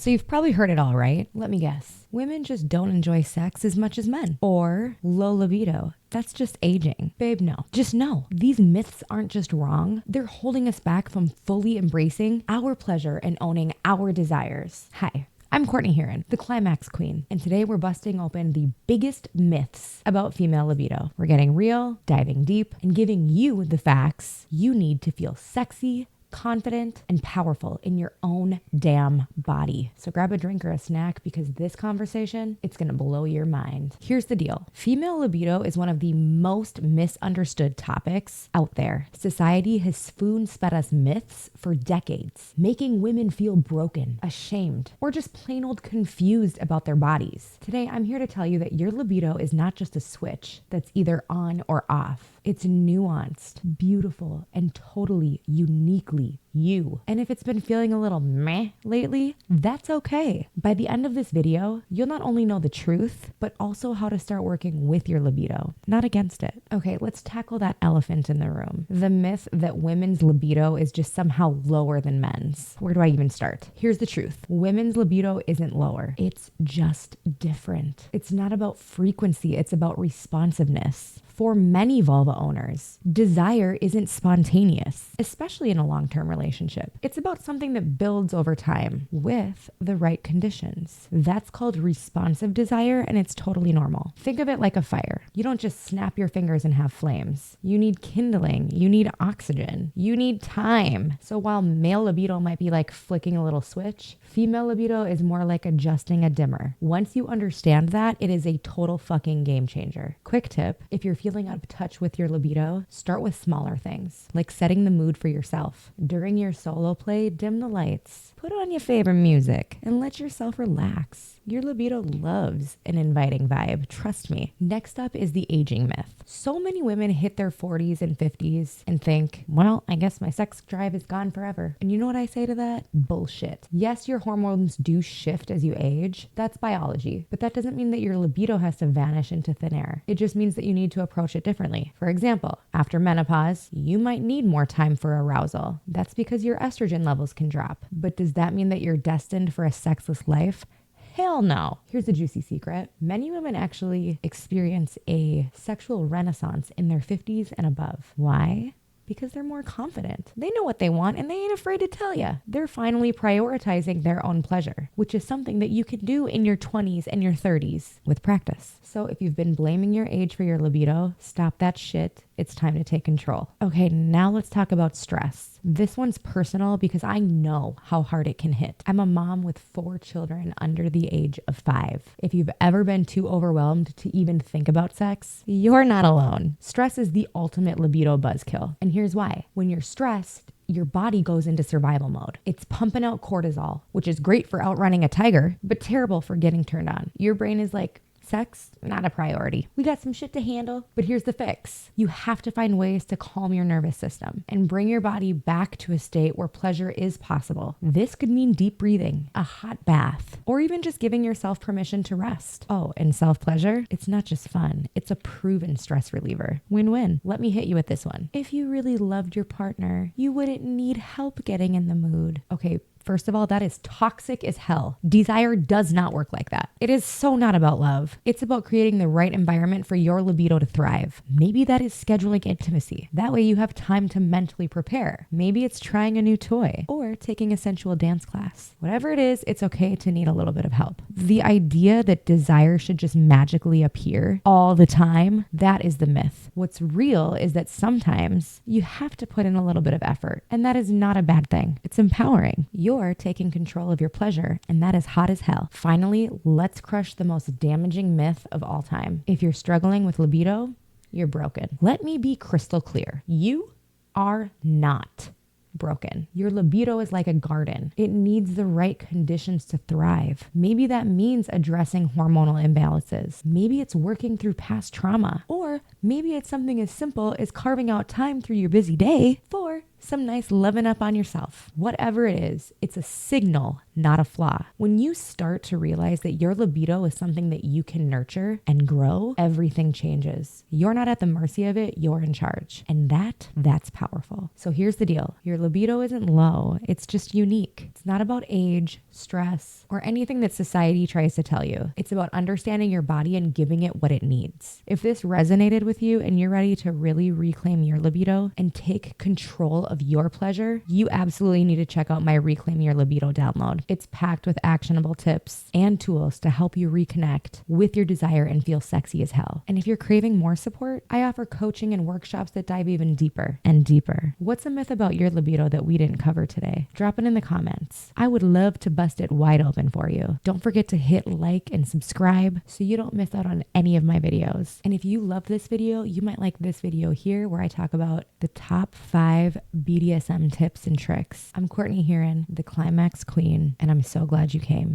So you've probably heard it all, right? Let me guess. Women just don't enjoy sex as much as men. Or low libido. That's just aging. Babe, no. Just know, these myths aren't just wrong. They're holding us back from fully embracing our pleasure and owning our desires. Hi. I'm Courtney Heron, the Climax Queen, and today we're busting open the biggest myths about female libido. We're getting real, diving deep, and giving you the facts you need to feel sexy, confident, and powerful in your own damn body. So grab a drink or a snack because this conversation, it's gonna blow your mind. Here's the deal. Female libido is one of the most misunderstood topics out there. Society has spoon-fed us myths for decades, making women feel broken, ashamed, or just plain old confused about their bodies. Today, I'm here to tell you that your libido is not just a switch that's either on or off. It's nuanced, beautiful, and totally uniquely you. And if it's been feeling a little meh lately, that's okay. By the end of this video, you'll not only know the truth, but also how to start working with your libido, not against it. Okay, let's tackle that elephant in the room. The myth that women's libido is just somehow lower than men's. Where do I even start? Here's the truth. Women's libido isn't lower. It's just different. It's not about frequency. It's about responsiveness. For many vulva owners, desire isn't spontaneous, especially in a long-term relationship. It's about something that builds over time with the right conditions. That's called responsive desire, and it's totally normal. Think of it like a fire. You don't just snap your fingers and have flames. You need kindling. You need oxygen. You need time. So while male libido might be like flicking a little switch, female libido is more like adjusting a dimmer. Once you understand that, it is a total fucking game changer. Quick tip, if you're feeling out of touch with your libido, start with smaller things, like setting the mood for yourself. During your solo play, dim the lights, put on your favorite music, and let yourself relax. Your libido loves an inviting vibe, trust me. Next up is the aging myth. So many women hit their 40s and 50s and think, well, I guess my sex drive is gone forever. And you know what I say to that? Bullshit. Yes, your hormones do shift as you age. That's biology. But that doesn't mean that your libido has to vanish into thin air. It just means that you need to approach it differently. For example, after menopause, you might need more time for arousal. That's because your estrogen levels can drop. But does that mean that you're destined for a sexless life? Hell no. Here's the juicy secret. Many women actually experience a sexual renaissance in their 50s and above. Why? Because they're more confident. They know what they want and they ain't afraid to tell you. They're finally prioritizing their own pleasure, which is something that you can do in your 20s and your 30s with practice. So if you've been blaming your age for your libido, stop that shit. It's time to take control. Okay, now let's talk about stress. This one's personal because I know how hard it can hit. I'm a mom with 4 children under the age of 5. If you've ever been too overwhelmed to even think about sex, you're not alone. Stress is the ultimate libido buzzkill. And here's why. When you're stressed, your body goes into survival mode. It's pumping out cortisol, which is great for outrunning a tiger, but terrible for getting turned on. Your brain is like, sex, not a priority. We got some shit to handle, but here's the fix. You have to find ways to calm your nervous system and bring your body back to a state where pleasure is possible. This could mean deep breathing, a hot bath, or even just giving yourself permission to rest. Oh, and self-pleasure, it's not just fun. It's a proven stress reliever. Win-win. Let me hit you with this one. If you really loved your partner, you wouldn't need help getting in the mood. Okay, first of all, that is toxic as hell. Desire does not work like that. It is so not about love. It's about creating the right environment for your libido to thrive. Maybe that is scheduling intimacy. That way you have time to mentally prepare. Maybe it's trying a new toy or taking a sensual dance class. Whatever it is, it's okay to need a little bit of help. The idea that desire should just magically appear all the time, that is the myth. What's real is that sometimes you have to put in a little bit of effort, and that is not a bad thing. It's empowering. You're taking control of your pleasure, and that is hot as hell. Finally, let's crush the most damaging myth of all time. If you're struggling with libido, you're broken. Let me be crystal clear. You are not broken. Your libido is like a garden. It needs the right conditions to thrive. Maybe that means addressing hormonal imbalances. Maybe it's working through past trauma. Or maybe it's something as simple as carving out time through your busy day for some nice loving up on yourself. Whatever it is, it's a signal, not a flaw. When you start to realize that your libido is something that you can nurture and grow, everything changes. You're not at the mercy of it, you're in charge. And that's powerful. So here's the deal. Your libido isn't low, it's just unique. It's not about age, stress, or anything that society tries to tell you. It's about understanding your body and giving it what it needs. If this resonated with you and you're ready to really reclaim your libido and take control of your pleasure, you absolutely need to check out my Reclaim Your Libido download. It's packed with actionable tips and tools to help you reconnect with your desire and feel sexy as hell. And if you're craving more support, I offer coaching and workshops that dive even deeper and deeper. What's a myth about your libido that we didn't cover today? Drop it in the comments. I would love to bust it wide open for you. Don't forget to hit like and subscribe so you don't miss out on any of my videos. And if you love this video, you might like this video here where I talk about the top 5 BDSM tips and tricks. I'm Courtney Heron, the Climax Queen, and I'm so glad you came.